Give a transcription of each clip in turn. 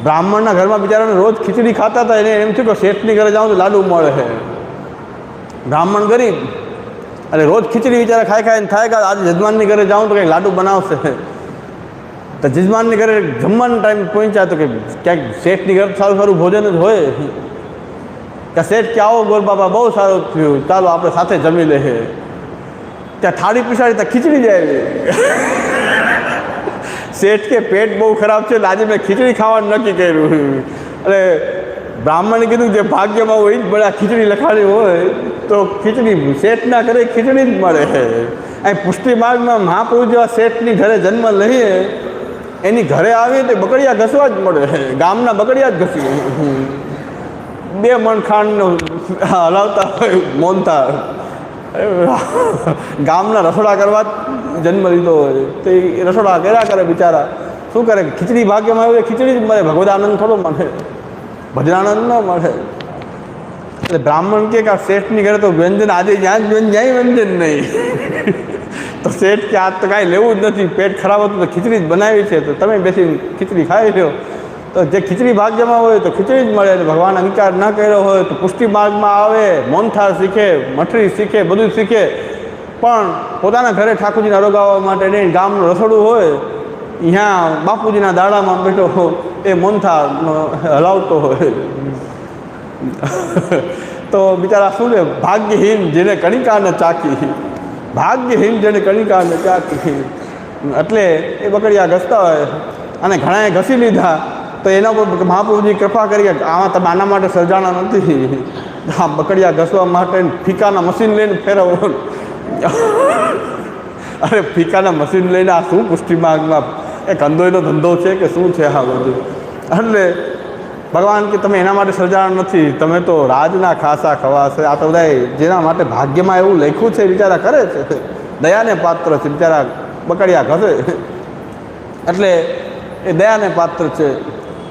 બ્રાહ્મણના ઘરમાં બિચારાને રોજ ખીચડી ખાતા હતા, એને એમ થયું કે શેઠની ઘરે જાઉં તો લાડુ મળે છે. બ્રાહ્મણ ગરીબ, એટલે રોજ ખીચડી બિચારા ખાઈ ખાઈને થાય કે આજે જજમાનની ઘરે જાઉં તો કંઈક લાડુ બનાવશે. તો જજમાનની ઘરે જમવાનો ટાઈમ પહોંચ્યા તો કે ક્યાંક શેઠની ઘરે સારું સારું ભોજન જ હોય કે શેઠ કે આવો ગોર બાબા બહુ સારું થયું, ચાલો આપણે સાથે જમી લઈએ. ત્યાં થાળી પીસાડી ત્યાં ખીચડી જાય. શેઠ કે પેટ બહુ ખરાબ છે એટલે આજે મેં ખીચડી ખાવાનું નક્કી કર્યું. એટલે બ્રાહ્મણે કીધું જે ભાગ્યમાં હોય જ મળે, ખીચડી લખાણી હોય તો ખીચડી શેઠના ઘરે ખીચડી જ મળે. અહીં પુષ્ટિ માર્ગમાં મહાપુરુષ જેવા શેઠની ઘરે જન્મ લઈએ, એની ઘરે આવીએ તો બકડિયા ઘસવા જ મળે. ગામના બકડિયા જ ઘસી 2 મણ ખાંડનો હલાવતા હોય મોનતા. ગામના રસોડા કરવા જન્મ લીધો હોય તો એ રસોડા કર્યા કરે બિચારા. શું કરે, ખીચડી ભાગ્યમાં આવે ખીચડી જ મળે, ભગવદ આનંદ થોડો મળે, ભજનાનંદ ન મળે. એટલે બ્રાહ્મણ કે આ શેઠની ઘરે તો વ્યંજન આજે જ્યાં જ વ્યંજન નહીં. તો શેઠ કે આજ તો કાંઈ લેવું જ નથી, પેટ ખરાબ હતું તો ખીચડી જ બનાવી છે, તો તમે બેસીને ખીચડી ખાઈ લો. તો જે ખીચડી ભાગ્યમાં હોય તો ખીચડી જ મળે. અને ભગવાન અંગીકાર ન કર્યો હોય તો પુષ્ટિ માર્ગમાં આવે, મોનથાળ શીખે, મઠરી શીખે, બધું શીખે, પણ પોતાના ઘરે ઠાકોરજીને અરોગાવવા માટે નહીં, ગામનું રસોડું હોય અહીંયા બાપુજીના દાડામાં બેઠો એ મોનથાળનો હલાવતો હોય. તો બિચારા શું ને, ભાગ્યહીન જેને કણિકાને ચાકી, ભાગ્યહીન જેને કણિકાને ચાકી. એટલે એ બકડિયા ઘસતા હોય અને ઘણાએ ઘસી લીધા તો એના ઉપર મહાપ્રભુજી કૃપા કરી કે આમાં તમે આના માટે સર્જાણા નથી, આ બકડિયા ઘસવા માટે ફીકાના મશીન લઈને ફેરવો. અરે ફીકાના મશીન લઈને આ શું પુષ્ટિ માર્ગમાં એ કંદોઈનો ધંધો છે કે શું છે આ બધું? એટલે ભગવાન કે તમે એના માટે સર્જાણા નથી, તમે તો રાજના ખાસા ખવાશે. આ તો બધા જેના માટે ભાગ્યમાં એવું લખ્યું છે બિચારા કરે છે, દયાને પાત્ર છે બિચારા બકડિયા ઘસે. એટલે એ દયાને પાત્ર છે.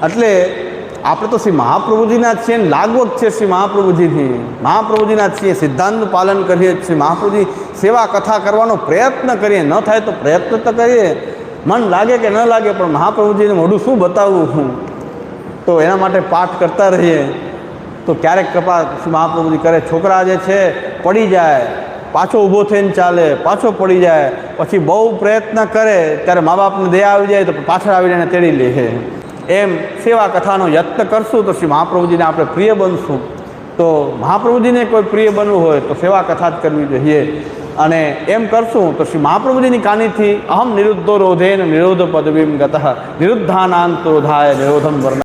એટલે આપણે તો શ્રી મહાપ્રભુજીના છીએ ને લાગવત છે શ્રી મહાપ્રભુજીની, મહાપ્રભુજીના છીએ, સિદ્ધાંતનું પાલન કરીએ છીએ, મહાપ્રભુજી સેવા કથા કરવાનો પ્રયત્ન કરીએ, ન થાય તો પ્રયત્ન તો કરીએ, મન લાગે કે ન લાગે, પણ મહાપ્રભુજીને મોઢું શું બતાવવું હું, તો એના માટે પાઠ કરતા રહીએ તો ક્યારેક કૃપા શ્રી મહાપ્રભુજી કરે. છોકરા જે છે પડી જાય, પાછો ઊભો થઈને ચાલે, પાછો પડી જાય, પછી બહુ પ્રયત્ન કરે ત્યારે મા બાપને દયા આવી જાય તો પાછળ આવીને એને તેડી લે. એમ સેવા કથાનો યત્ન કરશું તો શ્રી મહાપ્રભુજીને આપણે પ્રિય બનશું. તો મહાપ્રભુજીને કોઈ પ્રિય બનવું હોય તો સેવા કથા જ કરવી જોઈએ. અને એમ કરશું તો શ્રી મહાપ્રભુજીની કાનીથી અહમ નિરુદ્ધો રોધેન નિરોધ પદવીમ ગતઃ નિરુદ્ધાનાંતો રોધાય નિરોધમ વર્ણ